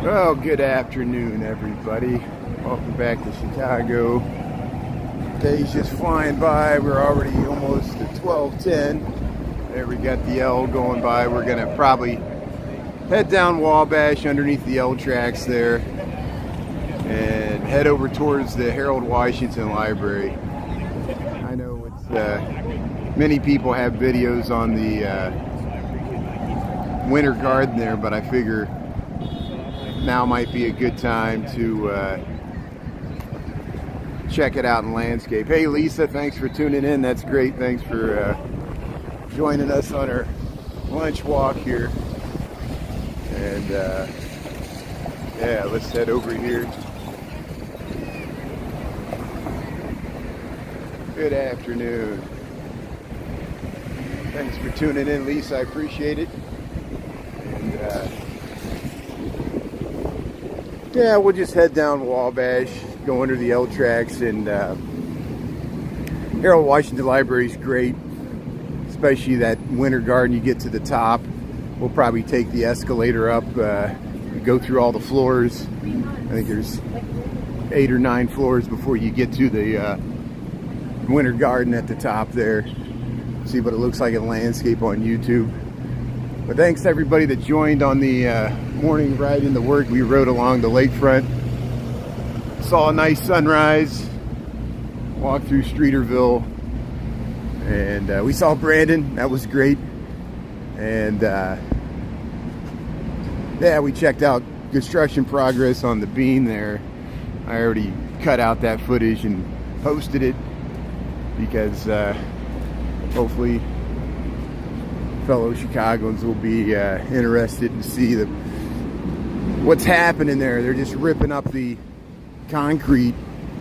Well, good afternoon, everybody. Welcome back to Chicago. Day's just flying by. We're already almost at 12:10. There we got the L going by. We're gonna probably head down Wabash underneath the L tracks there and head over towards the Harold Washington Library. I know it's many people have videos on the Winter Garden there, but I figure now might be a good time to check it out in landscape. Hey Lisa, thanks for tuning in. That's great. Thanks for joining us on our lunch walk here. And yeah, let's head over here. Good afternoon. Thanks for tuning in, Lisa. I appreciate it. And yeah, we'll just head down Wabash, go under the L tracks, and Harold Washington Library is great, especially that Winter Garden. You get to the top. We'll probably take the escalator up, go through all the floors. I think there's 8 or 9 floors before you get to the Winter Garden at the top there. See what it looks like in landscape on YouTube. But thanks to everybody that joined on the morning ride into work. We rode along the lakefront, saw a nice sunrise, walked through Streeterville, and we saw Brandon. That was great. And yeah, we checked out construction progress on the bean there. I already cut out that footage and posted it because hopefully fellow Chicagoans will be interested to see what's happening there. They're just ripping up the concrete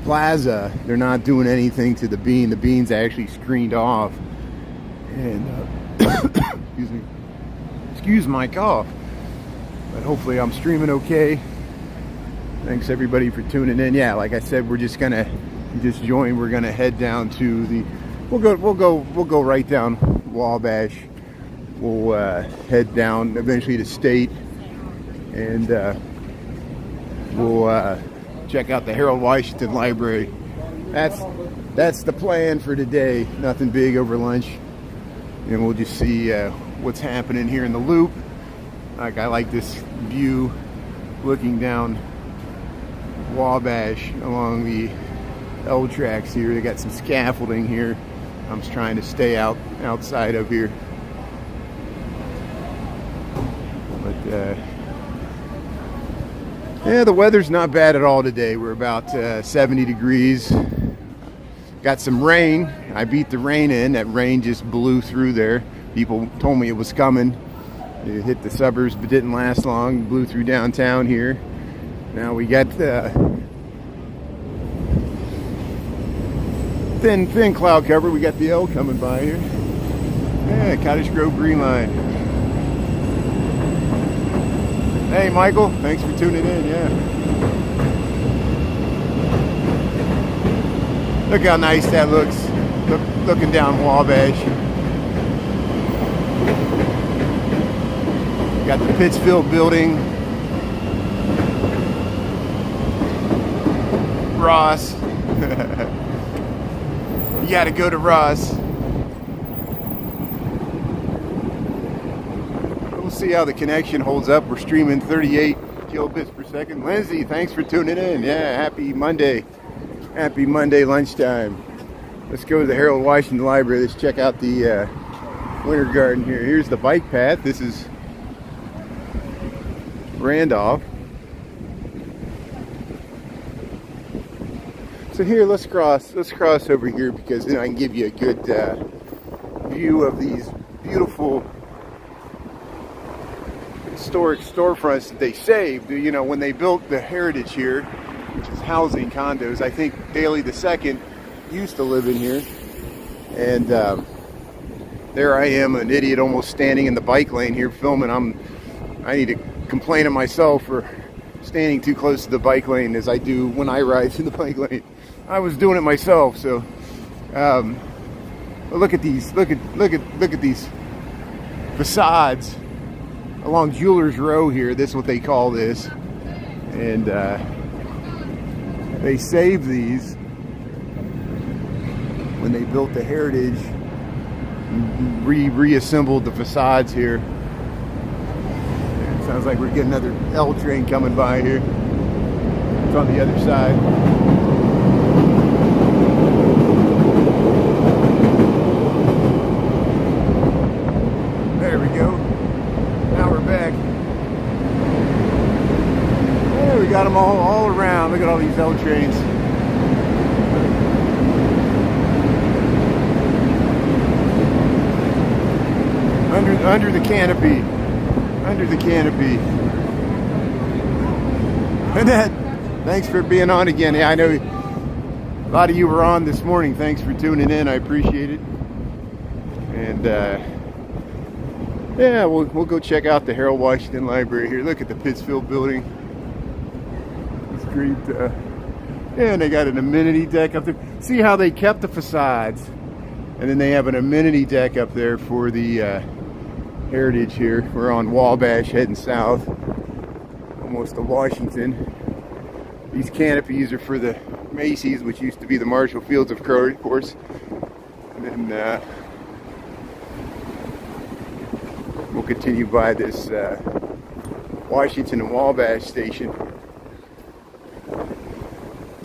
plaza. They're not doing anything to the bean. The bean's actually screened off. And excuse me. Excuse my cough. But hopefully I'm streaming okay. Thanks everybody for tuning in. Yeah, like I said, we're just gonna join. We're gonna head down to the. We'll go right down Wabash. We'll head down eventually to State, and we'll check out the Harold Washington Library. That's the plan for today. Nothing big over lunch, and we'll just see what's happening here in the loop. Like, I like this view looking down Wabash along the L tracks here. They got some scaffolding here. I'm just trying to stay outside of here. But yeah, the weather's not bad at all today. We're about 70 degrees. Got some rain. I beat the rain in. That rain just blew through there. People told me it was coming. It hit the suburbs but didn't last long. Blew through downtown here. Now we got thin cloud cover. We got the L coming by here. Yeah, Cottage Grove Green Line. Hey Michael, thanks for tuning in. Yeah. Look how nice that looks. Looking down Wabash. Got the Pittsfield building. Ross. You gotta go to Ross. We'll see how the connection holds up. We're streaming 38 kilobits per second. Lindsay, thanks for tuning in. Yeah, happy Monday. Happy Monday lunchtime. Let's go to the Harold Washington Library. Let's check out the Winter Garden here. Here's the bike path. This is Randolph. So here, let's cross over here, because then I can give you a good view of these beautiful historic storefronts that they saved. You know, when they built the Heritage here, which is housing condos, I think Daley II used to live in here. And there I am, an idiot, almost standing in the bike lane here filming. I need to complain to myself for standing too close to the bike lane, as I do when I ride through the bike lane. I was doing it myself. So but look at these facades along Jewelers Row here. This is what they call this. And they saved these when they built the Heritage, reassembled the facades here. It sounds like we're getting another L train coming by here. It's on the other side. There we go. Now we're back. Yeah, we got them all around. Look at all these L trains. Under the canopy. Under the canopy. And that, thanks for being on again. Yeah, I know a lot of you were on this morning. Thanks for tuning in. I appreciate it. And yeah, we'll go check out the Harold Washington Library here. Look at the Pittsfield building. It's great. Yeah, and they got an amenity deck up there. See how they kept the facades, and then they have an amenity deck up there for the Heritage here. We're on Wabash heading south, almost to Washington. These canopies are for the Macy's, which used to be the Marshall Fields of course. And then we'll continue by this Washington and Wabash station.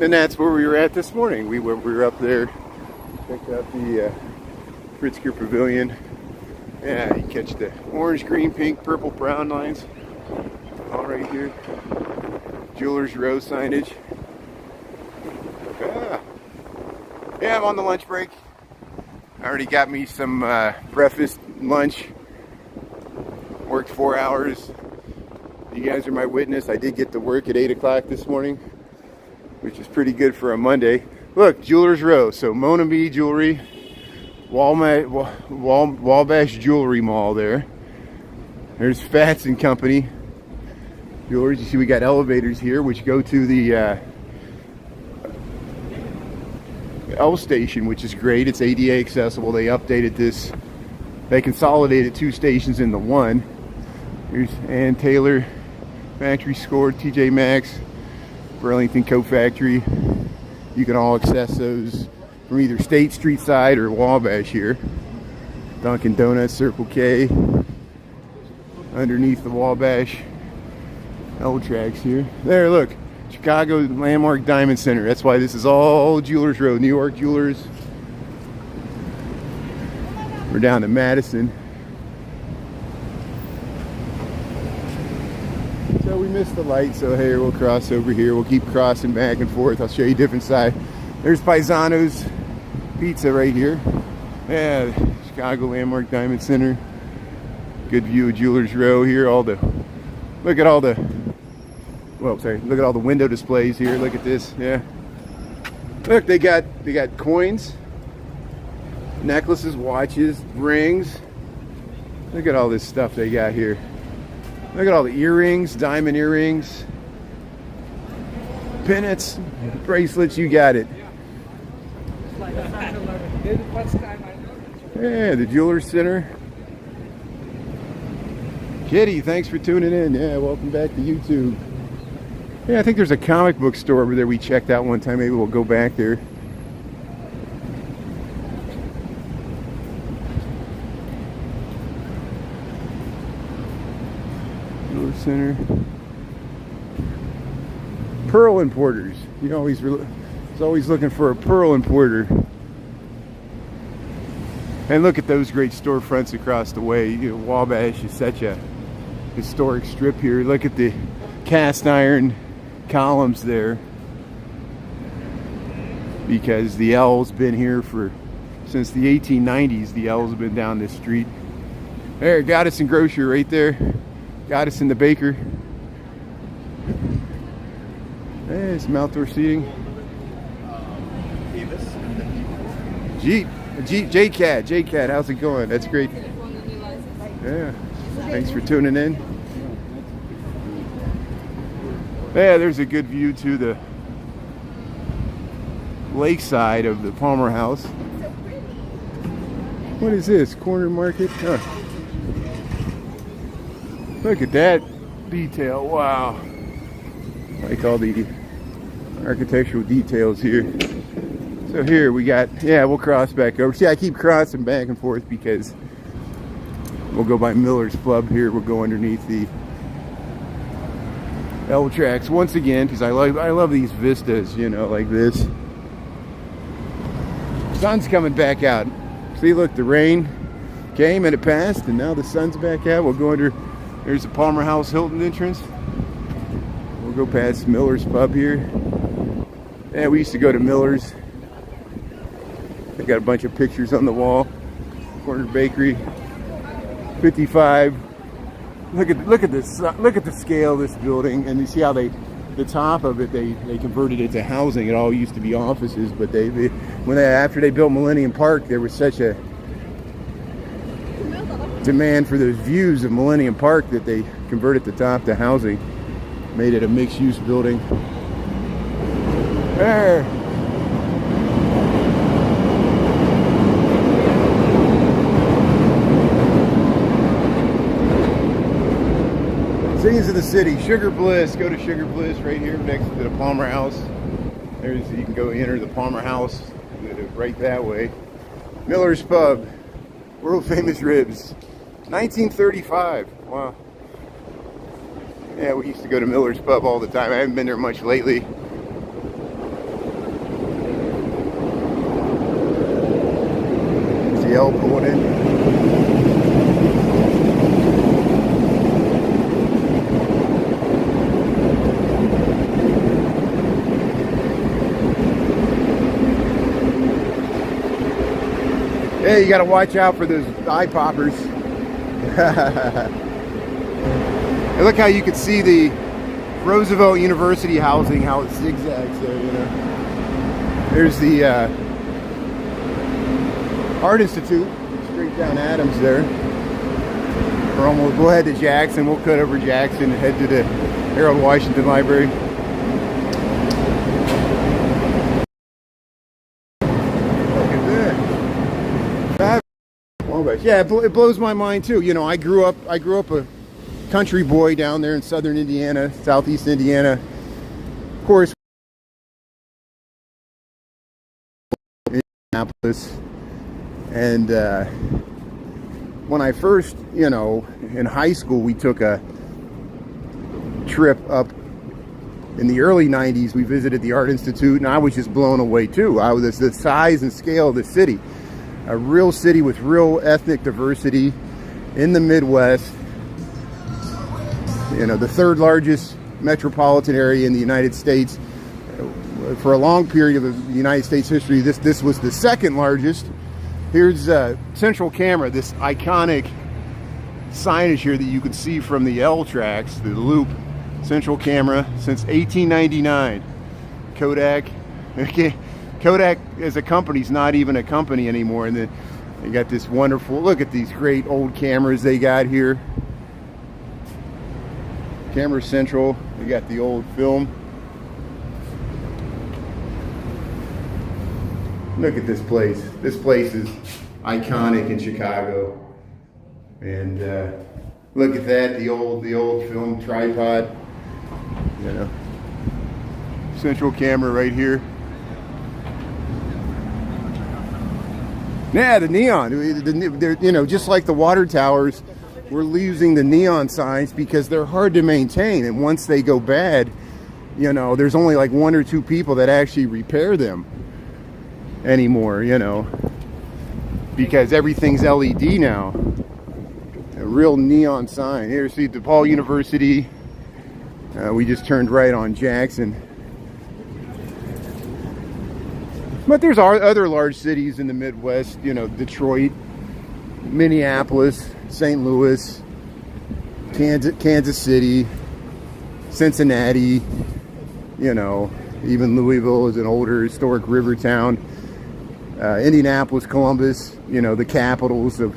And that's where we were at this morning. We were up there, checked out the Pritzker Pavilion. Yeah, you catch the orange, green, pink, purple, brown lines all right here. Jewelers Row signage. Yeah, I'm on the lunch break. I already got me some breakfast, lunch. Worked 4 hours. You guys are my witness. I did get to work at 8 o'clock this morning, which is pretty good for a Monday. Look, Jewelers Row. So Mona B Jewelry, Wabash Jewelry Mall there. There's Fats and Company Jewelers. You see we got elevators here which go to the L station, which is great. It's ADA accessible. They updated this. They consolidated 2 stations into one. Here's Ann Taylor, Factory Score, TJ Maxx, Burlington Coat Factory. You can all access those from either State Street side or Wabash here. Dunkin' Donuts, Circle K, underneath the Wabash L tracks here. There, look, Chicago Landmark Diamond Center. That's why this is all Jewelers Row, New York Jewelers. We're down to Madison. So we missed the light, so here we'll cross over here. We'll keep crossing back and forth. I'll show you a different side. There's Paisano's Pizza right here. Yeah, Chicago Landmark Diamond Center. Good view of Jewelers Row here. Look at all the window displays here. Look at this. Yeah. Look, they got coins, necklaces, watches, rings. Look at all this stuff they got here. Look at all the earrings, diamond earrings, pennants, bracelets, you got it. Yeah, the Jewelers Center. Kitty, thanks for tuning in. Yeah, welcome back to YouTube. Yeah, I think there's a comic book store over there we checked out one time. Maybe we'll go back there. Jewelers Center. Pearl importers. You always looking for a pearl importer. And look at those great storefronts across the way. You know, Wabash is such a historic strip here. Look at the cast iron columns there, because the L's been here since the 1890s. The L's have been down this street. There, Goddess Grocery right there. Goddess the Baker. Hey, some outdoor seating. J-Cat, how's it going? That's great. Yeah, thanks for tuning in. Yeah, there's a good view to the lakeside of the Palmer House. What is this? Corner Market? Huh. Look at that detail. Wow. like all the architectural details here. So here we got, yeah, we'll cross back over. See, I keep crossing back and forth because we'll go by Miller's Pub here. We'll go underneath the L tracks once again because I love these vistas, you know, like this. Sun's coming back out. See, look, the rain came and it passed, and now the sun's back out. We'll go under. There's the Palmer House Hilton entrance. We'll go past Miller's Pub here. Yeah, we used to go to Miller's. They got a bunch of pictures on the wall. Corner Bakery, 55. Look at this. Look at the scale of this building, and you see how the top of it they converted it to housing. It all used to be offices, but after they built Millennium Park, there was such a demand for those views of Millennium Park that they converted the top to housing, made it a mixed-use building. There. Scenes of the city. Sugar Bliss. Go to Sugar Bliss right here next to the Palmer House. You can go enter the Palmer House right that way. Miller's Pub. World famous ribs. 1935. Wow. Yeah, we used to go to Miller's Pub all the time. I haven't been there much lately. There's the L pulling in. Yeah, you got to watch out for those eye poppers. And look how you can see the Roosevelt University housing, how it zigzags there, you know. There's the Art Institute, straight down Adams there. We'll head to Jackson. We'll cut over Jackson and head to the Harold Washington Library. Yeah, it blows my mind too. You know, I grew up a country boy down there in southern Indiana, southeast Indiana. Of course, Indianapolis. And when I first, you know, in high school, we took a trip up in the early 90s. We visited the Art Institute, and I was just blown away too. The size and scale of the city. A real city with real ethnic diversity in the Midwest. You know, the third largest metropolitan area in the United States. For a long period of the United States history, this was the second largest. Here's Central Camera, this iconic signage here that you can see from the L tracks, the loop. Central Camera since 1899. Kodak. Okay. Kodak as a company is not even a company anymore, and then they got this wonderful, look at these great old cameras they got here. Camera Central, we got the old film. Look at this place. This place is iconic in Chicago. And look at that, the old film tripod. You know, Central Camera right here. Yeah, the neon. You know, just like the water towers, we're losing the neon signs because they're hard to maintain. And once they go bad, you know, there's only like one or two people that actually repair them anymore, you know, because everything's LED now. A real neon sign. Here, see DePaul University. We just turned right on Jackson. But there's other large cities in the Midwest, you know, Detroit, Minneapolis, St. Louis, Kansas City, Cincinnati, you know, even Louisville is an older historic river town. Indianapolis, Columbus, you know, the capitals of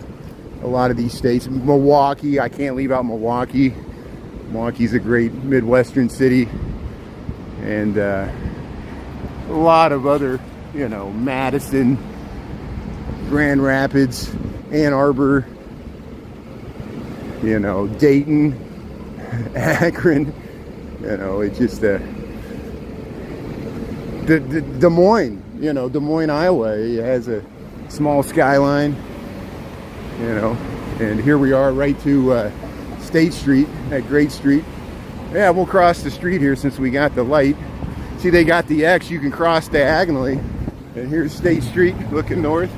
a lot of these states. Milwaukee, I can't leave out Milwaukee. Milwaukee's a great Midwestern city. And a lot of other, you know, Madison, Grand Rapids, Ann Arbor, you know, Dayton, Akron. You know, it's just Des Moines, you know, Des Moines, Iowa. It has a small skyline, you know, and here we are right to State Street at Great Street. Yeah, we'll cross the street here since we got the light. See, they got the X, you can cross diagonally. And here's State Street looking north.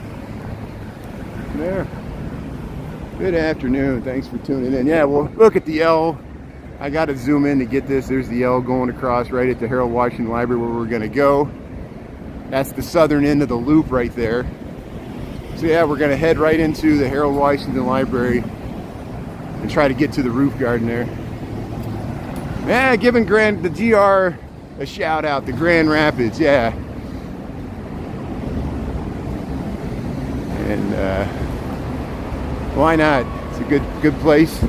There. Good afternoon, thanks for tuning in. Yeah, well, look at the L. I got to zoom in to get this. There's the L going across right at the Harold Washington Library where we're going to go. That's the southern end of the loop right there. So yeah, we're going to head right into the Harold Washington Library and try to get to the roof garden there. Yeah, giving the GR a shout out, the Grand Rapids, yeah. And why not? It's a good place.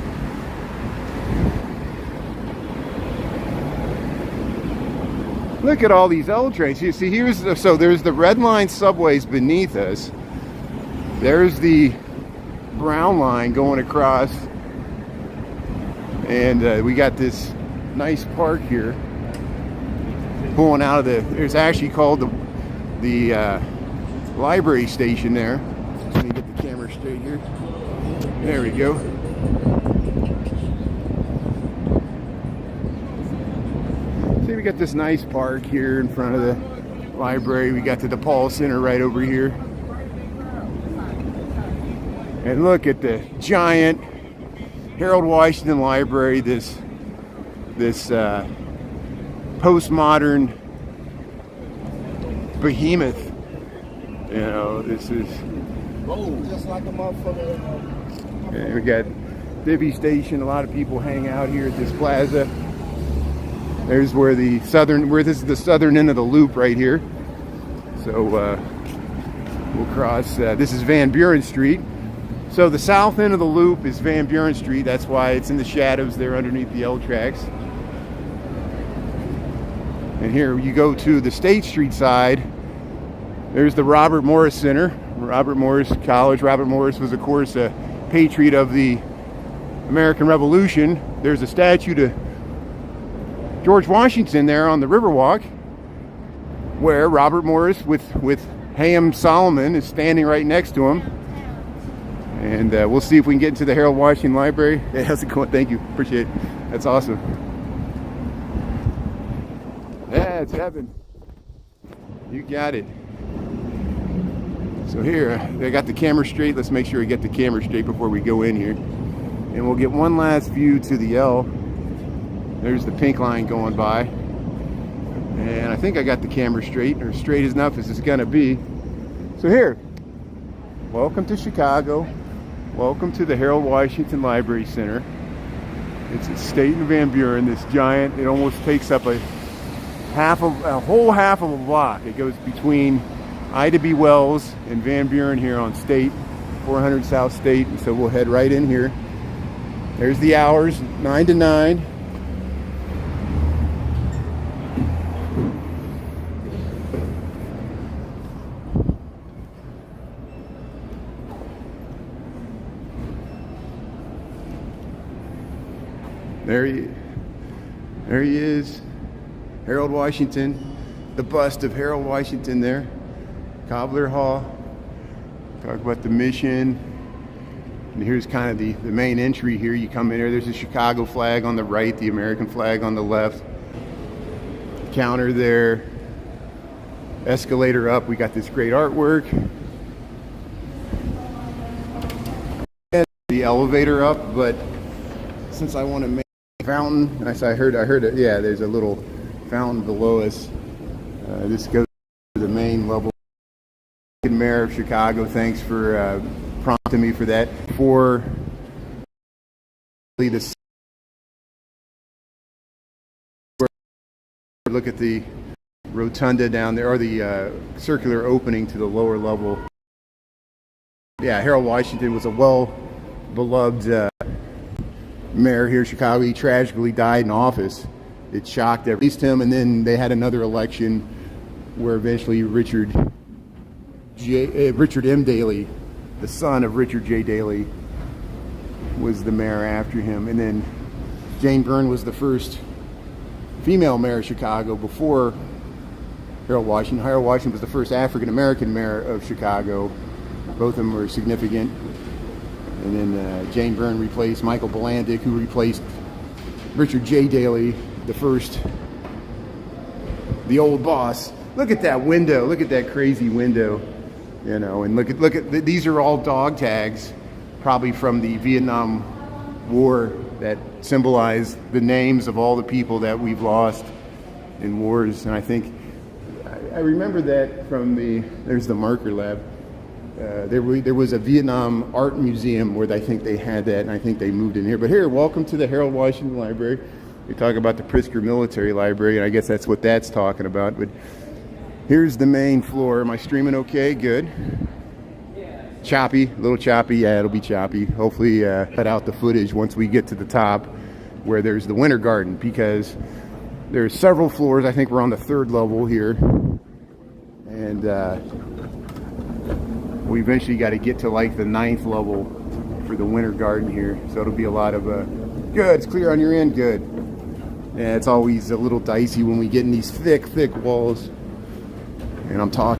Look at all these L trains. You see, so there's the Red Line subways beneath us. There's the Brown Line going across, and we got this nice park here pulling out of it's actually called the library station there. Let me get the camera straight here. There we go. See, we got this nice park here in front of the library. We got the DePaul Center right over here. And look at the giant Harold Washington Library, this postmodern behemoth. You know, this is just like a motherfucker. And we got Divvy Station. A lot of people hang out here at this plaza. There's where this is the southern end of the loop right here. So we'll cross. This is Van Buren Street. So the south end of the loop is Van Buren Street. That's why it's in the shadows there underneath the L tracks. And here you go to the State Street side. There's the Robert Morris Center, Robert Morris College. Robert Morris was, of course, a patriot of the American Revolution. There's a statue to George Washington there on the Riverwalk, where Robert Morris with Hayam Solomon is standing right next to him. And we'll see if we can get into the Harold Washington Library. Hey, how's it going? Thank you. Appreciate it. That's awesome. Yeah, it's heaven. You got it. So here, I got the camera straight. Let's make sure we get the camera straight before we go in here. And we'll get one last view to the L. There's the pink line going by. And I think I got the camera straight, or straight enough as it's gonna be. So here, welcome to Chicago. Welcome to the Harold Washington Library Center. It's at State and Van Buren, this giant, it almost takes up a whole half of a block. It goes between Ida B. Wells and Van Buren here on State, 400 South State. And so we'll head right in here. There's the hours, 9 to 9. There he is, Harold Washington, the bust of Harold Washington there. Cobbler Hall. Talk about the mission. And here's kind of the main entry here. You come in here, there's a Chicago flag on the right, the American flag on the left. Counter there. Escalator up, we got this great artwork. And the elevator up, but since I want to make a fountain, I heard it, yeah, there's a little fountain below us. This goes to the main level. Mayor of Chicago, thanks for prompting me for that. For the look at the rotunda down there, or the circular opening to the lower level. Yeah, Harold Washington was a well-beloved mayor here in Chicago. He tragically died in office. It shocked at least him, and then they had another election where eventually Richard M. Daley, the son of Richard J. Daley, was the mayor after him. And then Jane Byrne was the first female mayor of Chicago before Harold Washington. Harold Washington was the first African-American mayor of Chicago. Both of them were significant. And then Jane Byrne replaced Michael Bolandic, who replaced Richard J. Daley, the old boss. Look at that window. Look at that crazy window. You know, and look at these are all dog tags, probably from the Vietnam War, that symbolize the names of all the people that we've lost in wars. And I think I remember that from there's the marker lab. There was a Vietnam art museum where I think they had that, and I think they moved in here. But here, welcome to the Harold Washington Library. We talk about the Pritzker Military Library, and I guess that's what that's talking about. But here's the main floor. Am I streaming okay? Good. Choppy, a little choppy. Yeah, it'll be choppy. Hopefully cut out the footage once we get to the top where there's the Winter Garden, because there's several floors. I think we're on the 3rd level here. And we eventually got to get to like the 9th level for the Winter Garden here. So it'll be a lot of good. It's clear on your end. Good. Yeah, it's always a little dicey when we get in these thick walls. And I'm talking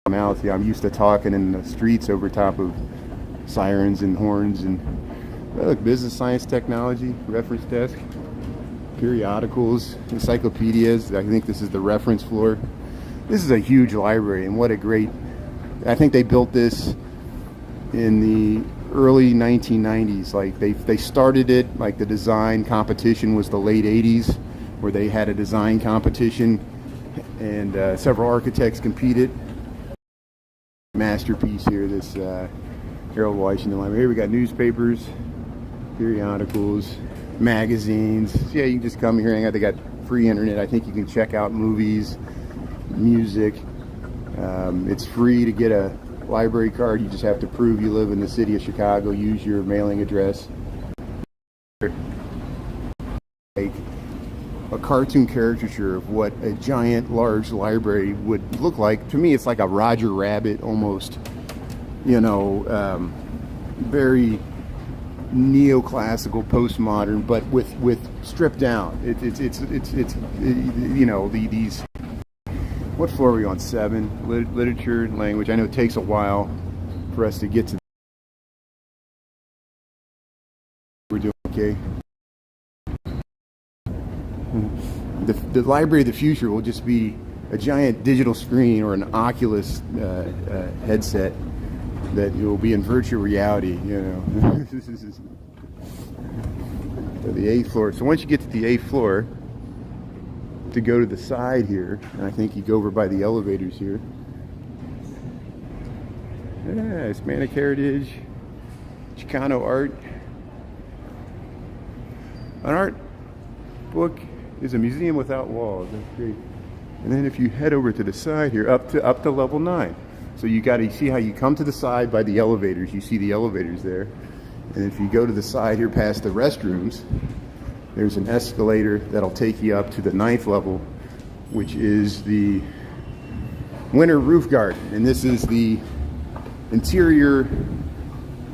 mouth. Yeah, I'm used to talking in the streets over top of sirens and horns. And look, business, science, technology, reference desk, periodicals, encyclopedias. I think this is the reference floor. This is a huge library, and what a great... I think they built this in the early 1990s. Like they started it, like the design competition was the late 80s, where they had a design competition, and several architects competed. Masterpiece here, this Harold Washington Library. Here we got newspapers, periodicals, magazines. So yeah, you can just come here and hang out. They got free internet. I think you can check out movies, music. It's free to get a library card. You just have to prove you live in the city of Chicago. Use your mailing address. Like a cartoon caricature of what a giant, large library would look like. To me, it's like a Roger Rabbit almost. You know, very neoclassical, postmodern, but with stripped down. It's you know, these. What floor are we on? 7. Literature and language. I know it takes a while for us to get to. We're doing okay. The library of the future will just be a giant digital screen or an Oculus headset that will be in virtual reality. You know. So the 8th floor. So once you get to the 8th floor, to go to the side here, and I think you go over by the elevators here. Yeah, Hispanic heritage, Chicano art. An art book is a museum without walls. That's great. And then if you head over to the side here, up to level 9. So you see how you come to the side by the elevators. You see the elevators there. And if you go to the side here past the restrooms, there's an escalator that'll take you up to the 9th level, which is the Winter Roof Garden. And this is the interior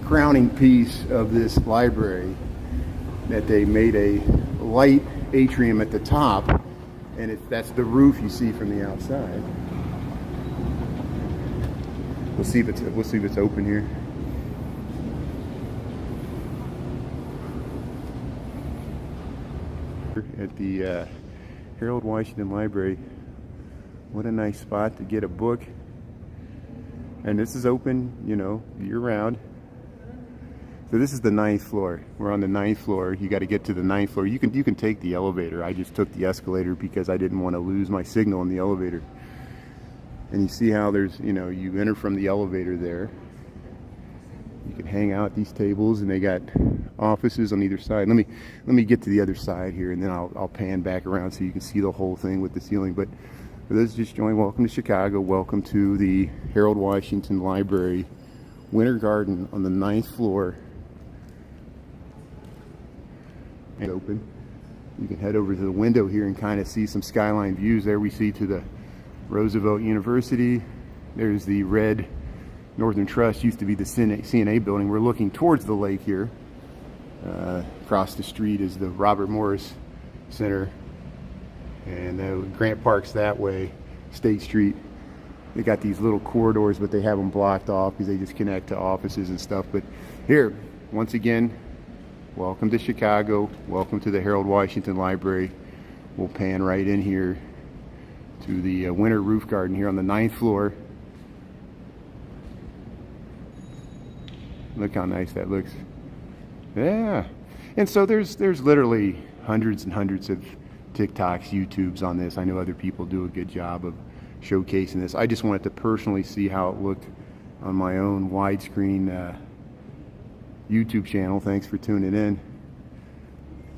crowning piece of this library, that they made a light atrium at the top, and that's the roof you see from the outside. We'll see if it's open here. At the Harold Washington Library. What a nice spot to get a book. And this is open, you know, year-round. So this is the 9th floor. We're on the 9th floor. You got to get to the 9th floor. You can take the elevator. I just took the escalator because I didn't want to lose my signal in the elevator. And you see how there's, you know, you enter from the elevator there. You can hang out at these tables, and they got offices on either side. Let me get to the other side here, and then I'll pan back around so you can see the whole thing with the ceiling. But for those just joining, welcome to Chicago. Welcome to the Harold Washington Library Winter Garden on the 9th floor. And open. You can head over to the window here and kind of see some skyline views. There we see to the Roosevelt University. There's the red Northern Trust, used to be the CNA building. We're looking towards the lake here. Across the street is the Robert Morris Center. And Grant Park's that way, State Street. They got these little corridors, but they have them blocked off because they just connect to offices and stuff. But here, once again, welcome to Chicago. Welcome to the Harold Washington Library. We'll pan right in here to the winter roof garden here on the 9th floor. Look how nice that looks. Yeah. And so there's literally hundreds and hundreds of TikToks, YouTubes on this. I know other people do a good job of showcasing this. I just wanted to personally see how it looked on my own widescreen YouTube channel. Thanks for tuning in.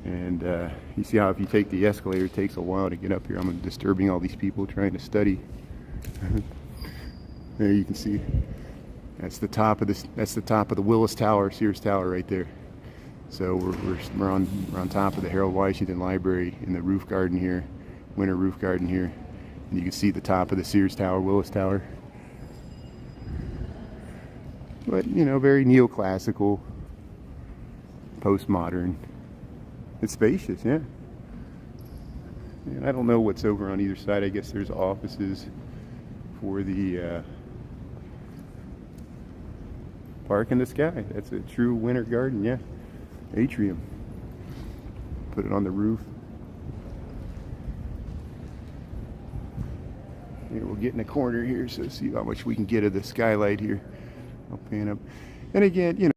And you see how if you take the escalator, it takes a while to get up here. I'm disturbing all these people trying to study. There you can see. That's the top of this. That's the top of the Willis Tower, Sears Tower, right there. So we're on top of the Harold Washington Library in the roof garden here, winter roof garden here, and you can see the top of the Sears Tower, Willis Tower. But you know, very neoclassical, postmodern. It's spacious, yeah. And I don't know what's over on either side. I guess there's offices for the park in the sky. That's a true winter garden, yeah. Atrium. Put it on the roof. Here, we'll get in the corner here, so see how much we can get of the skylight here. I'll pan up. And again, you know,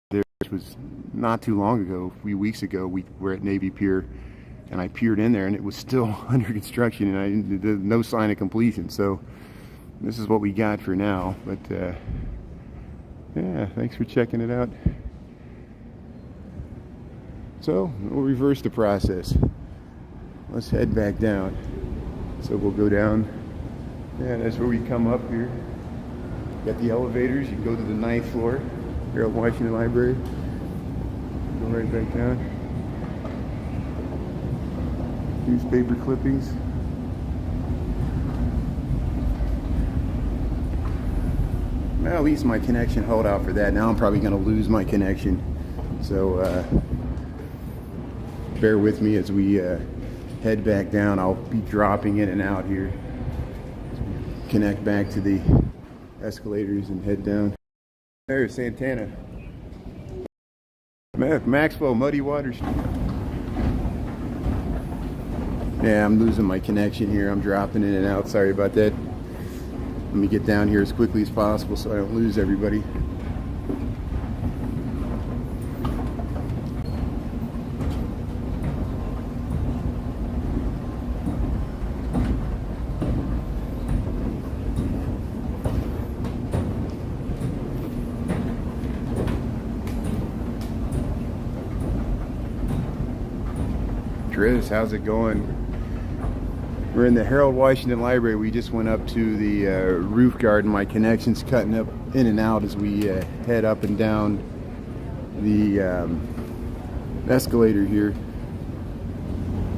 there was not too long ago, a few weeks ago, we were at Navy Pier, and I peered in there and it was still under construction, and there's no sign of completion. So this is what we got for now. But yeah, thanks for checking it out. So we'll reverse the process. Let's head back down. So we'll go down. Yeah, that's where we come up here. Got the elevators. You go to the 9th floor, Harold Washington Library. Go right back down. Newspaper clippings. Well, at least my connection held out for that. Now I'm probably going to lose my connection. So bear with me as we head back down. I'll be dropping in and out here. Connect back to the escalators and head down. There's Santana. Maxwell, Muddy Waters. Yeah, I'm losing my connection here. I'm dropping in and out. Sorry about that. Let me get down here as quickly as possible so I don't lose everybody. Chris, how's it going? We're in the Harold Washington Library. We just went up to the roof garden. My connection's cutting up in and out as we head up and down the escalator here.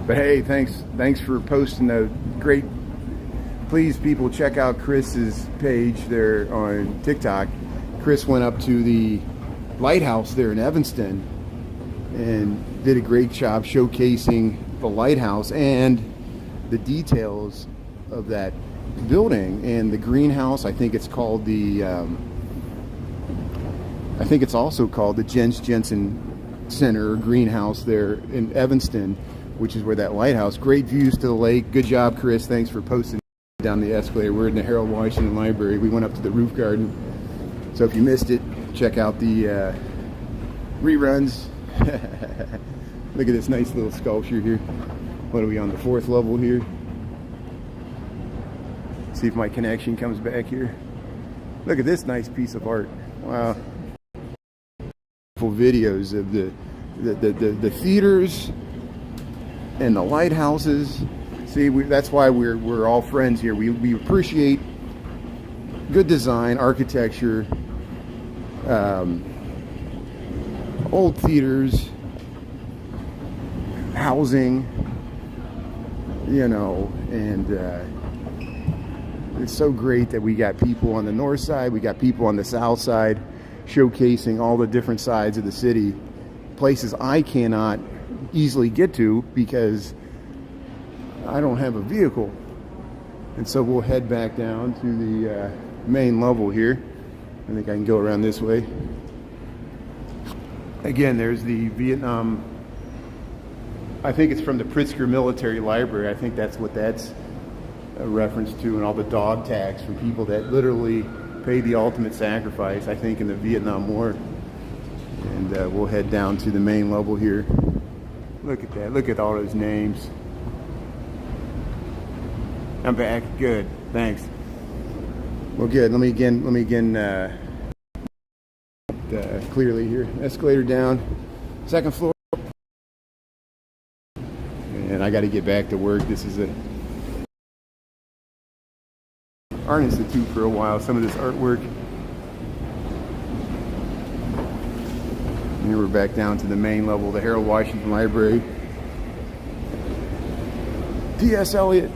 But hey, thanks for posting a great. Please, people, check out Chris's page there on TikTok. Chris went up to the lighthouse there in Evanston and did a great job showcasing the lighthouse and the details of that building and the greenhouse. I think it's called the I think it's also called the Jens Jensen Center or greenhouse there in Evanston, which is where that lighthouse. Great views to the lake. Good job, Chris. Thanks for posting down the escalator. We're in the Harold Washington Library. We went up to the roof garden. So if you missed it, check out the reruns. Look at this nice little sculpture here. What are we on, the 4th level here? See if my connection comes back here. Look at this nice piece of art. Wow. Full videos of the theaters and the lighthouses. See, that's why we're all friends here. We appreciate good design, architecture, old theaters, housing, you know, and it's so great that we got people on the north side, we got people on the south side, showcasing all the different sides of the city, places I cannot easily get to because I don't have a vehicle. And so we'll head back down to the main level here. I think I can go around this way. Again, there's the Vietnam, I think it's from the Pritzker Military Library. I think that's what that's a reference to, and all the dog tags from people that literally paid the ultimate sacrifice, I think, in the Vietnam War. And we'll head down to the main level here. Look at that. Look at all those names. I'm back. Good. Thanks. Well, good. Let me again clearly here. Escalator down. Second floor. And I got to get back to work. This is a Art Institute for a while. Some of this artwork. And here we're back down to the main level, the Harold Washington Library. T.S. Eliot.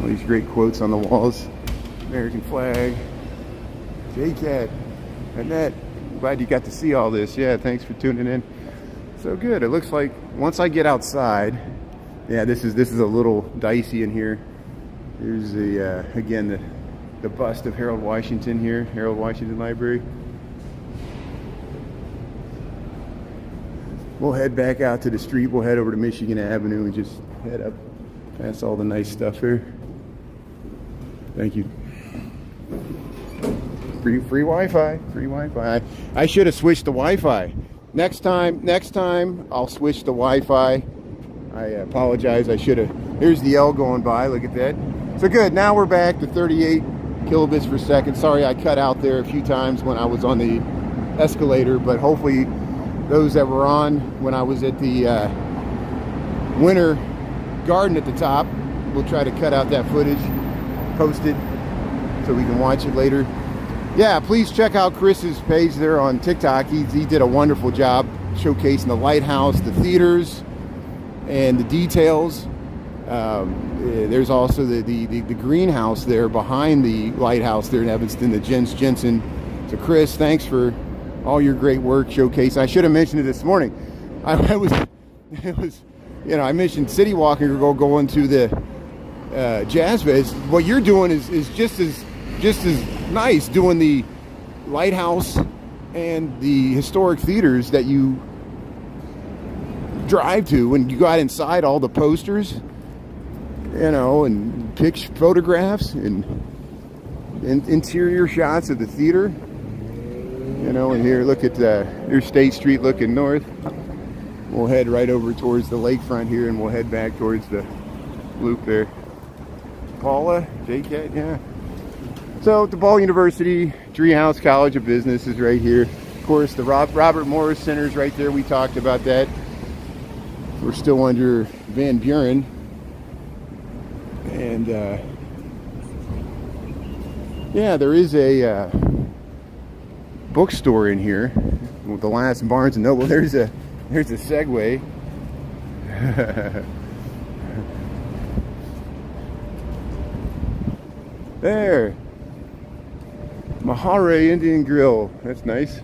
All these great quotes on the walls. American flag. J-Cat. Annette. Glad you got to see all this. Yeah, thanks for tuning in. So good. It looks like once I get outside, yeah, this is a little dicey in here. Here's the again the bust of Harold Washington here, Harold Washington Library. We'll head back out to the street. We'll head over to Michigan Avenue and just head up past all the nice stuff here. Thank you. Free Wi-Fi. Free Wi-Fi. I should have switched to Wi-Fi. Next time I'll switch to Wi-Fi. I apologize. I should have. Here's the L going by. Look at that. So good. Now we're back to 38 kilobits per second. Sorry I cut out there a few times when I was on the escalator, but hopefully those that were on when I was at the winter garden at the top, we'll try to cut out that footage, post it so we can watch it later. Yeah, please check out Chris's page there on TikTok. He did a wonderful job showcasing the lighthouse, the theaters, and the details. There's also the greenhouse there behind the lighthouse there in Evanston, the Jens Jensen. So Chris, thanks for all your great work showcase. I should have mentioned it this morning. It was, you know, I mentioned City Walking or going to the Jazz Fest. What you're doing is just as nice, doing the lighthouse and the historic theaters that you drive to. When you got inside, all the posters, you know, and photographs and interior shots of the theater, you know. And here, look at here's State Street looking north. We'll head right over towards the lakefront here, and we'll head back towards the loop there. Paula, J-Cat, yeah. So DePaul University, Driehaus College of Business is right here. Of course, the Robert Morris Center is right there. We talked about that. We're still under Van Buren. And yeah, there is a bookstore in here with the last Barnes & Noble. There's a segue. There. Mahare Indian Grill. That's nice.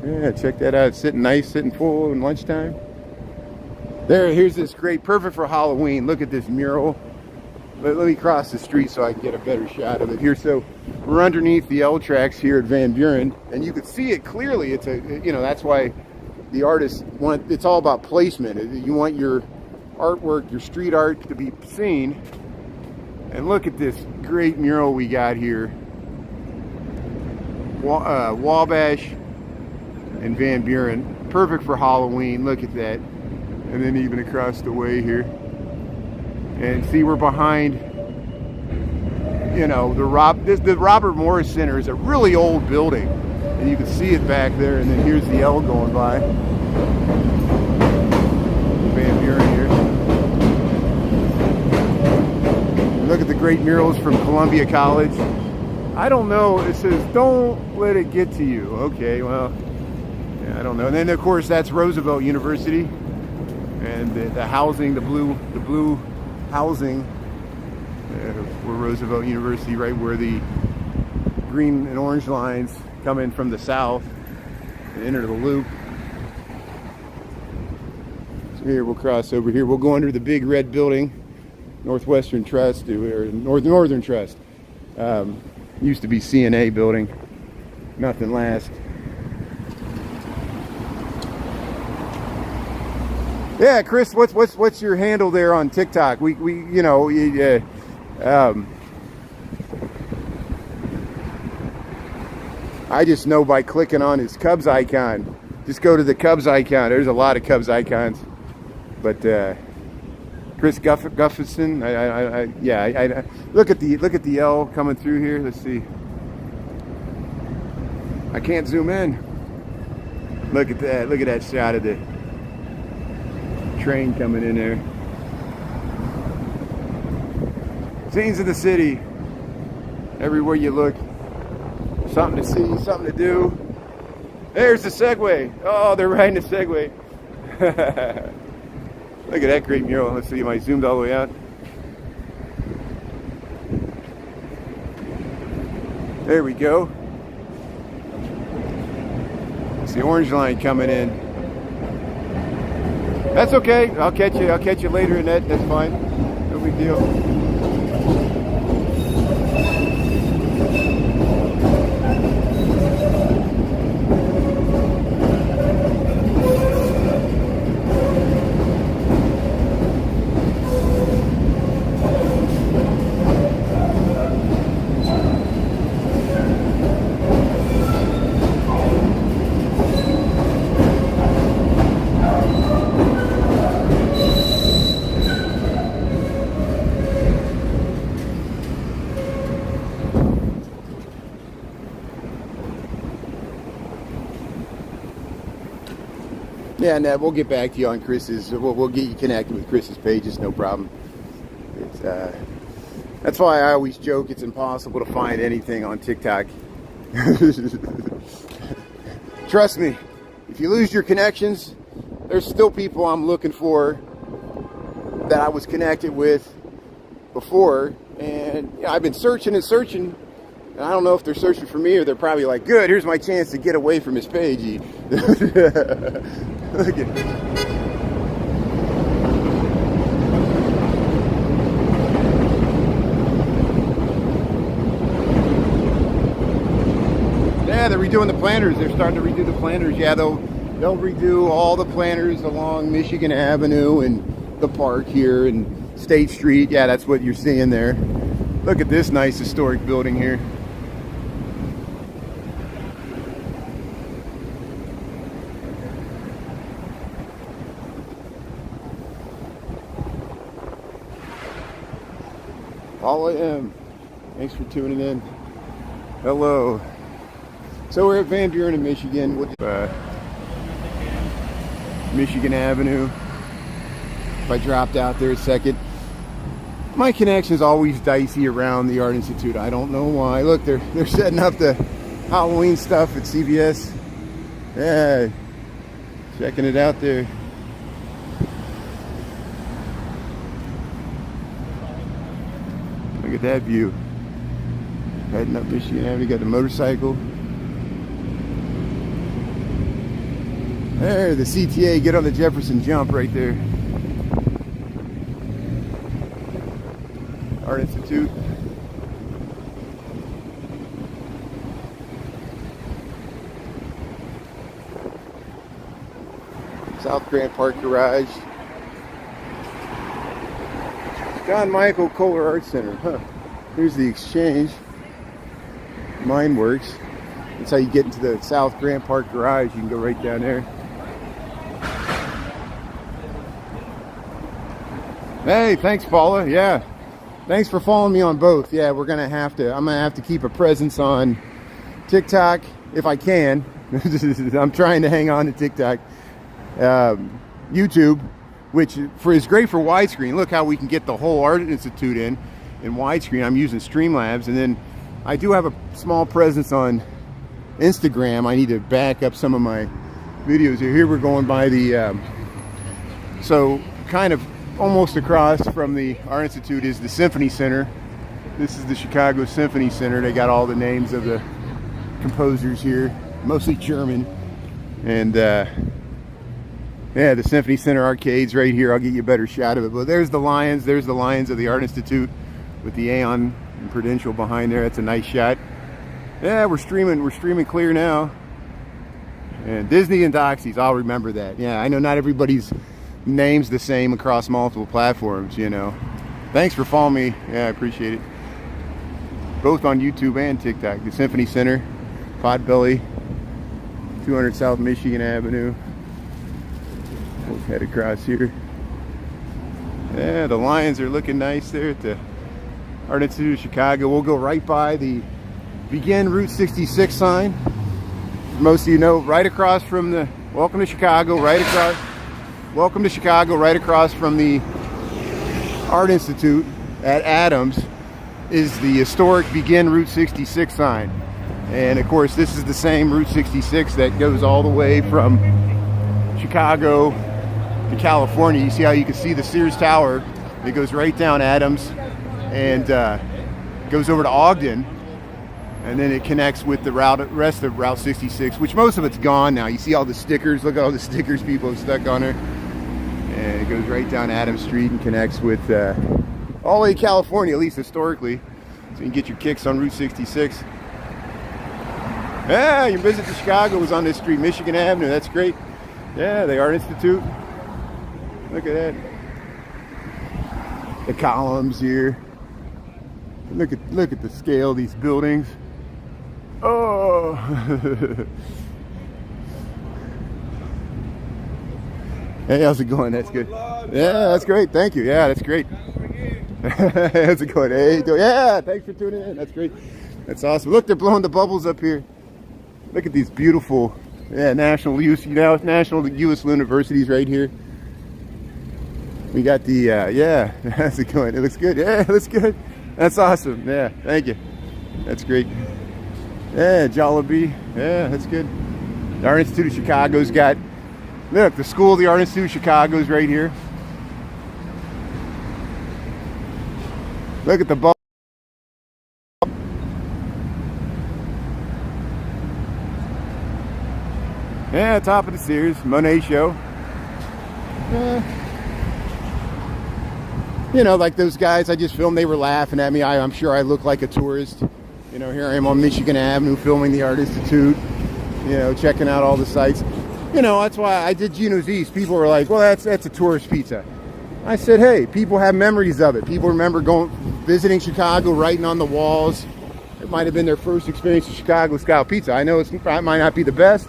Yeah, check that out. It's sitting nice, sitting full in lunchtime. Here's this great, perfect for Halloween. Look at this mural. Let me cross the street so I can get a better shot of it here. So we're underneath the L tracks here at Van Buren, and you can see it clearly. It's that's why the artists it's all about placement. You want your artwork, your street art to be seen. And look at this great mural we got here. Wabash and Van Buren, perfect for Halloween. Look at that. And then even across the way here, and see, we're behind, you know, the Robert Morris Center is a really old building, and you can see it back there. And then here's the L going by, Van Buren here. Look at the great murals from Columbia College. I don't know, it says don't let it get to you. Okay, well, yeah, I don't know. And then of course that's Roosevelt University, and the housing, the blue housing for Roosevelt University, right where the green and orange lines come in from the south and enter the loop. So here we'll cross over here. We'll go under the big red building, Northwestern Trust, or Northern Trust. Used to be CNA building. Nothing lasts. Yeah, Chris, what's your handle there on TikTok? We you know, I just know by clicking on his Cubs icon. Just go to the Cubs icon. There's a lot of Cubs icons, but Chris Gufferson. I look at the L coming through here. Let's see. I can't zoom in. Look at that. Look at that shot of the train coming in there. Scenes of the city. Everywhere you look, something to see, something to do. There's the Segway. Oh, they're riding the Segway. Look at that great mural. Let's see, am I zoomed all the way out? There we go. It's the orange line coming in. That's okay. I'll catch you later in that. That's fine. No big deal. Yeah, and we'll get back to you on Chris's. We'll get you connected with Chris's pages, no problem. It's, that's why I always joke it's impossible to find anything on TikTok. Trust me, if you lose your connections, there's still people I'm looking for that I was connected with before, and yeah, I've been searching and searching. And I don't know if they're searching for me or they're probably like, good, here's my chance to get away from his page. Look at it. Yeah, they're redoing the planters. They're starting to redo the planters. Yeah, they'll redo all the planters along Michigan Avenue and the park here and State Street. Yeah, that's what you're seeing there. Look at this nice historic building here. Paula M. Thanks for tuning in. Hello. So we're at Van Buren in Michigan. Michigan Avenue. If I dropped out there a second. My connection is always dicey around the Art Institute. I don't know why. Look, they're setting up the Halloween stuff at CVS. Yeah. Checking it out there. Look at that view. Heading up Michigan Avenue, got the motorcycle. There, the CTA, get on the Jefferson jump right there. Art Institute. South Grant Park Garage. John Michael Kohler Art Center. Huh. Here's the Exchange. Mine Works. That's how you get into the South Grant Park Garage. You can go right down there. Hey, thanks, Paula. Yeah. Thanks for following me on both. Yeah, I'm gonna have to keep a presence on TikTok if I can. I'm trying to hang on to TikTok. YouTube, which is great for widescreen. Look how we can get the whole Art Institute in widescreen. I'm using Streamlabs, and then I do have a small presence on Instagram. I need to back up some of my videos here. Here we're going by the so kind of almost across from the Art Institute is the Symphony Center. This is the Chicago Symphony Center. They got all the names of the composers here, mostly German. And yeah, the Symphony Center arcades right here. I'll get you a better shot of it. But there's the Lions. There's the Lions of the Art Institute with the Aon and Prudential behind there. That's a nice shot. Yeah, we're streaming clear now. And Disney and Doxies, I'll remember that. Yeah, I know not everybody's name's the same across multiple platforms, you know. Thanks for following me. Yeah, I appreciate it. Both on YouTube and TikTok. The Symphony Center, Potbelly, 200 South Michigan Avenue. We'll head across here. Yeah, the Lions are looking nice there at the Art Institute of Chicago. We'll go right by the Begin Route 66 sign. Most of you know, right across from the Welcome to Chicago, right across from the Art Institute at Adams is the historic Begin Route 66 sign. And of course, this is the same Route 66 that goes all the way from Chicago to California. You see how you can see the Sears Tower. It goes right down Adams and goes over to Ogden. And then it connects with the rest of Route 66, which most of it's gone now. You see all the stickers. Look at all the stickers people have stuck on there. And it goes right down Adams Street and connects with all the way to California, at least historically. So you can get your kicks on Route 66. Yeah, your visit to Chicago was on this street, Michigan Avenue. That's great. Yeah, the Art Institute. Look at that. The columns here. Look at the scale of these buildings. Oh. Hey, how's it going? That's good. Yeah, that's great. Thank you. Yeah, that's great. How's it going? Hey, yeah, thanks for tuning in. That's great. That's awesome. Look, they're blowing the bubbles up here. Look at these beautiful, national U.S. universities right here. We got the, yeah, how's it going? It looks good. Yeah, it looks good. That's awesome. Yeah, thank you. That's great. Yeah, Jollibee. Yeah, that's good. The Art Institute of Chicago's got, look, the School of the Art Institute of Chicago's right here. Look at the bubble. Yeah, top of the Sears, Monet show. You know, like those guys I just filmed, they were laughing at me. I'm sure I look like a tourist. You know, here I am on Michigan Avenue filming the Art Institute, you know, checking out all the sites. You know, that's why I did Gino's East. People were like, well, that's a tourist pizza. I said, hey, people have memories of it. People remember visiting Chicago, writing on the walls. It might have been their first experience with Chicago style pizza. I know it might not be the best,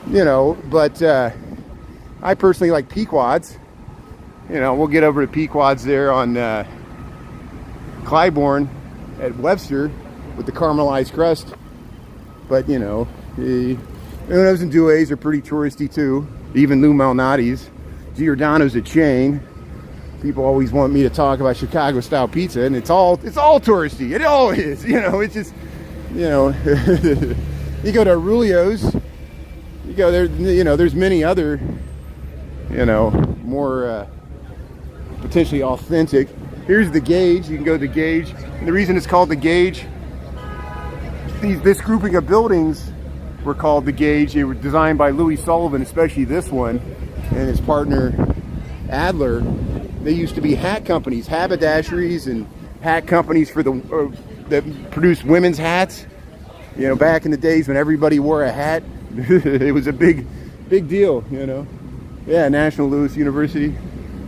you know, but I personally like Pequod's. You know, we'll get over to Pequod's there on Clybourne at Webster with the caramelized crust. But, you know, the Unos and Dues are pretty touristy too. Even Lou Malnati's. Giordano's a chain. People always want me to talk about Chicago style pizza, and it's all touristy. It all is. You know, it's just, you know, you go to Aurelio's, you go there, you know, there's many other, you know, more potentially authentic. Here's the Gauge. You can go to the Gauge. And the reason it's called the Gauge, this grouping of buildings were called the Gauge. They were designed by Louis Sullivan, especially this one, and his partner Adler. They used to be hat companies, haberdasheries, and hat companies for that produced women's hats. You know, back in the days when everybody wore a hat, it was a big deal. You know, yeah, National Louis University,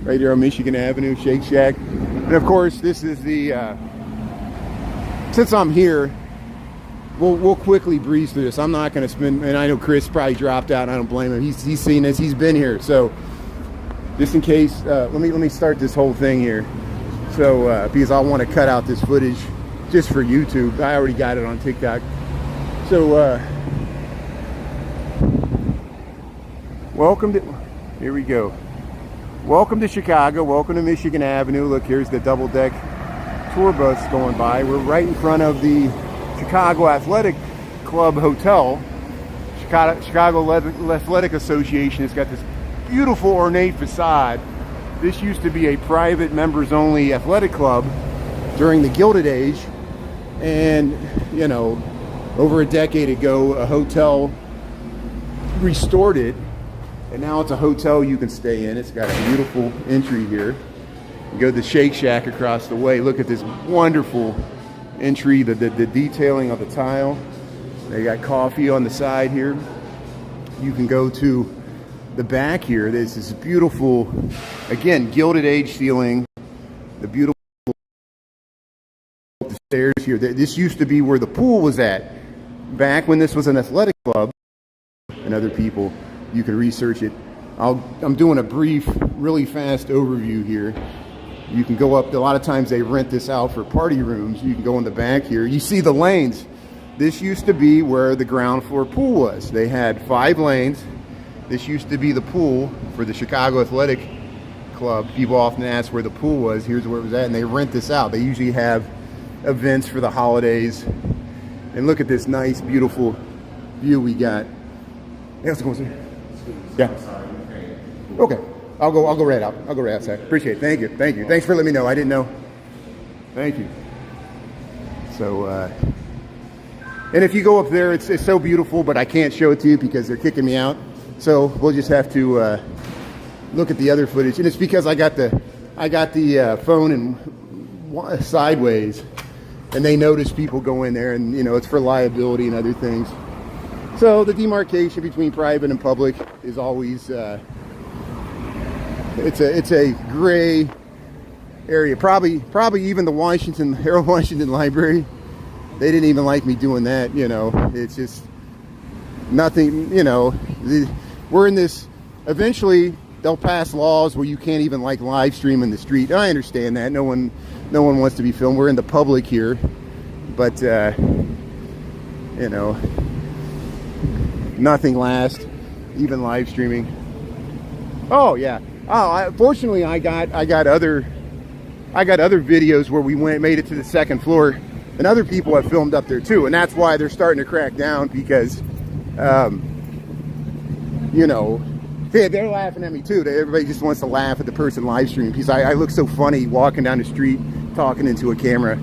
right here on Michigan Avenue, Shake Shack, and of course this is the. Since I'm here, we'll quickly breeze through this. I'm not going to spend, and I know Chris probably dropped out, and I don't blame him. He's seen this. He's been here, so just in case, let me start this whole thing here. So because I want to cut out this footage just for YouTube. I already got it on TikTok. So welcome to. Here we go. Welcome to Chicago. Welcome to Michigan Avenue. Look, here's the double-deck tour bus going by. We're right in front of the Chicago Athletic Club Hotel. Chicago Athletic Association has got this beautiful ornate facade. This used to be a private members-only athletic club, during the Gilded Age. And, you know, over a decade ago, a hotel restored it, and now it's a hotel you can stay in. It's got a beautiful entry here. You go to the Shake Shack across the way. Look at this wonderful entry, the detailing of the tile. They got coffee on the side here. You can go to the back here. This is beautiful, again, Gilded Age ceiling. The beautiful stairs here. This used to be where the pool was at. Back when this was an athletic club, and other people, you can research it. I'm doing a brief, really fast overview here. You can go up, a lot of times they rent this out for party rooms. You can go in the back here. You see the lanes. This used to be where the ground floor pool was. They had 5 lanes. This used to be the pool for the Chicago Athletic Club. People often ask where the pool was. Here's where it was at, and they rent this out. They usually have events for the holidays. And look at this nice, beautiful view we got. Hey, how's it going, sir? Yeah. Okay. I'll go right out. I'll go right outside. Appreciate it. Thank you. Thank you. Thanks for letting me know. I didn't know. Thank you. So, and if you go up there, it's so beautiful, but I can't show it to you because they're kicking me out. So we'll just have to look at the other footage. And it's because I got the phone in sideways, and they notice people go in there, and you know it's for liability and other things. So the demarcation between private and public is always it's a gray area. Probably even the Harold Washington Library, they didn't even like me doing that. You know, it's just nothing. You know, we're in this. Eventually, they'll pass laws where you can't even like live stream in the street. And I understand that. No one wants to be filmed. We're in the public here, but you know, nothing lasts, even live streaming. Oh yeah. Oh, fortunately, I got other videos where we made it to the second floor, and other people have filmed up there too, and that's why they're starting to crack down because, you know, they're laughing at me too. Everybody just wants to laugh at the person live streaming because I look so funny walking down the street talking into a camera,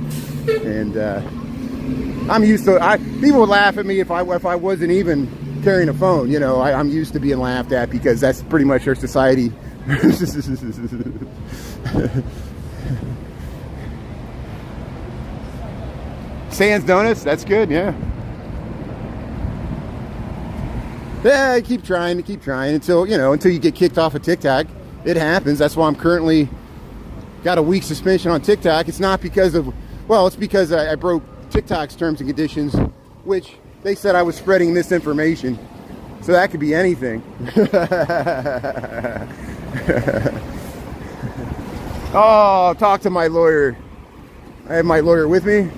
and I'm used to. People would laugh at me if I wasn't even carrying a phone. You know, I'm used to being laughed at because that's pretty much our society. Sans Donuts, that's good, yeah. Yeah, I keep trying until you get kicked off of TikTok. It happens. That's why I'm currently got a week suspension on TikTok. It's not because of, well, it's because I broke TikTok's terms and conditions, which they said I was spreading misinformation. So that could be anything. Oh, talk to my lawyer. I have my lawyer with me.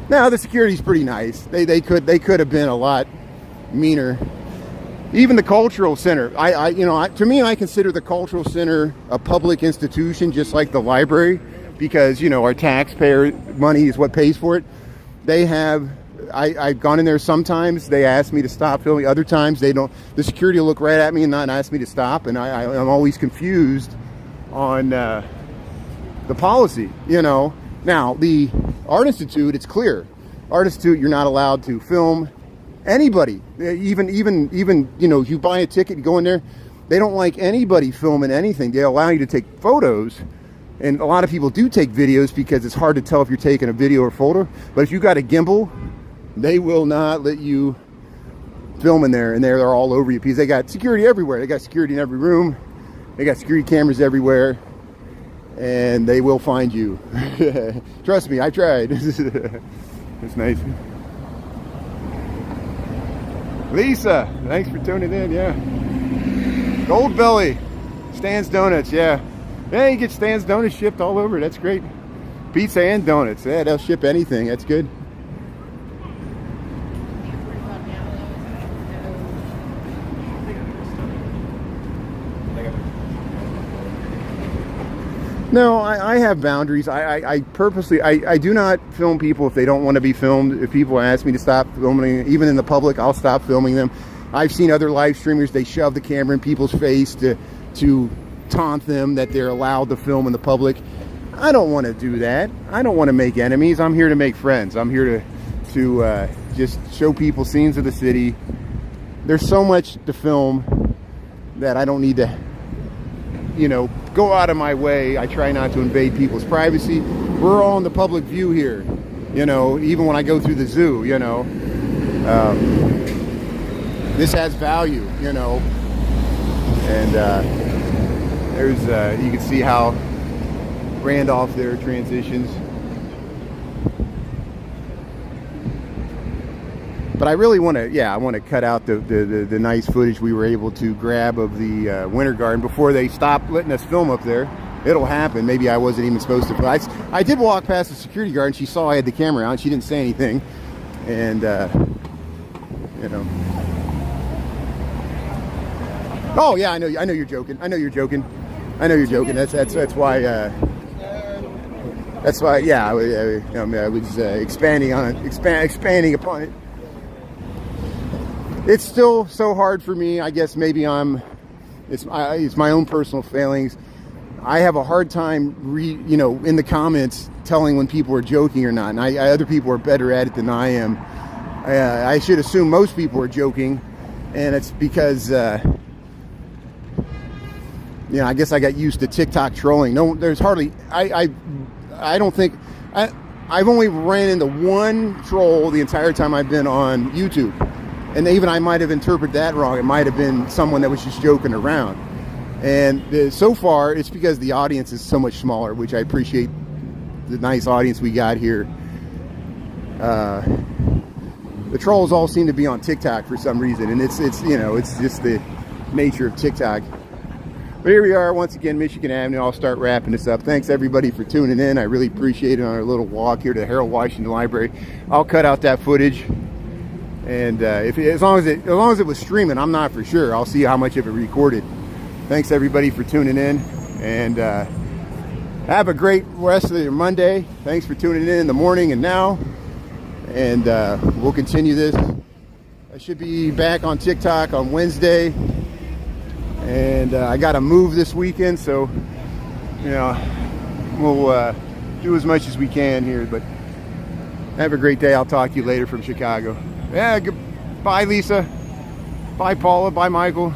Now the security's pretty nice. They could have been a lot meaner. Even the cultural center, to me, I consider the cultural center a public institution, just like the library, because, you know, our taxpayer money is what pays for it. They have, I've gone in there sometimes, they ask me to stop filming, other times they don't. The security will look right at me and not ask me to stop, and I'm always confused on the policy, you know. Now, the Art Institute, it's clear. Art Institute, you're not allowed to film anybody, even you know, you buy a ticket and go in there, they don't like anybody filming anything. They allow you to take photos, and a lot of people do take videos because it's hard to tell if you're taking a video or photo. But if you got a gimbal, they will not let you film in there, and they're all over you because they got security everywhere. They got security in every room, they got security cameras everywhere, and they will find you. Trust me, I tried. It's nice. Lisa, thanks for tuning in, yeah. Gold Belly, Stan's Donuts, yeah. Yeah, you get Stan's Donuts shipped all over, that's great. Pizza and donuts, yeah, they'll ship anything, that's good. No, I have boundaries. I purposely, I do not film people if they don't want to be filmed. If people ask me to stop filming, even in the public, I'll stop filming them. I've seen other live streamers, they shove the camera in people's face to taunt them that they're allowed to film in the public. I don't want to do that. I don't want to make enemies. I'm here to make friends. I'm here to just show people scenes of the city. There's so much to film that I don't need to, you know, go out of my way. I try not to invade people's privacy. We're all in the public view here, you know, even when I go through the zoo, you know. This has value, you know. And there's, you can see how Randolph there transitions. But I really want to, I want to cut out the nice footage we were able to grab of the Winter Garden before they stopped letting us film up there. It'll happen. Maybe I wasn't even supposed to. But I did walk past the security guard, and she saw I had the camera on. She didn't say anything. And, you know. Oh, yeah, I know you're joking. I know you're joking. I know you're joking. That's why, yeah, I was expanding on it, expanding upon it. It's still so hard for me. I guess maybe it's my own personal failings. I have a hard time in the comments telling when people are joking or not. And other people are better at it than I am. I should assume most people are joking, and it's because, I guess I got used to TikTok trolling. No, there's hardly, I don't think, I've only ran into one troll the entire time I've been on YouTube. And even I might have interpreted that wrong. It might have been someone that was just joking around. And so far, it's because the audience is so much smaller, which I appreciate the nice audience we got here. The trolls all seem to be on TikTok for some reason. And it's just the nature of TikTok. But here we are, once again, Michigan Avenue. I'll start wrapping this up. Thanks, everybody, for tuning in. I really appreciate it on our little walk here to the Harold Washington Library. I'll cut out that footage. And as long as it was streaming, I'm not for sure. I'll see how much of it recorded. Thanks everybody for tuning in, and have a great rest of your Monday. Thanks for tuning in the morning and now, and we'll continue this. I should be back on TikTok on Wednesday, and I got to move this weekend, so we'll do as much as we can here. But have a great day. I'll talk to you later from Chicago. Yeah, goodbye, Lisa. Bye, Paula. Bye, Michael.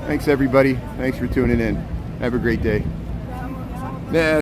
Thanks, everybody. Thanks for tuning in. Have a great day. Yeah.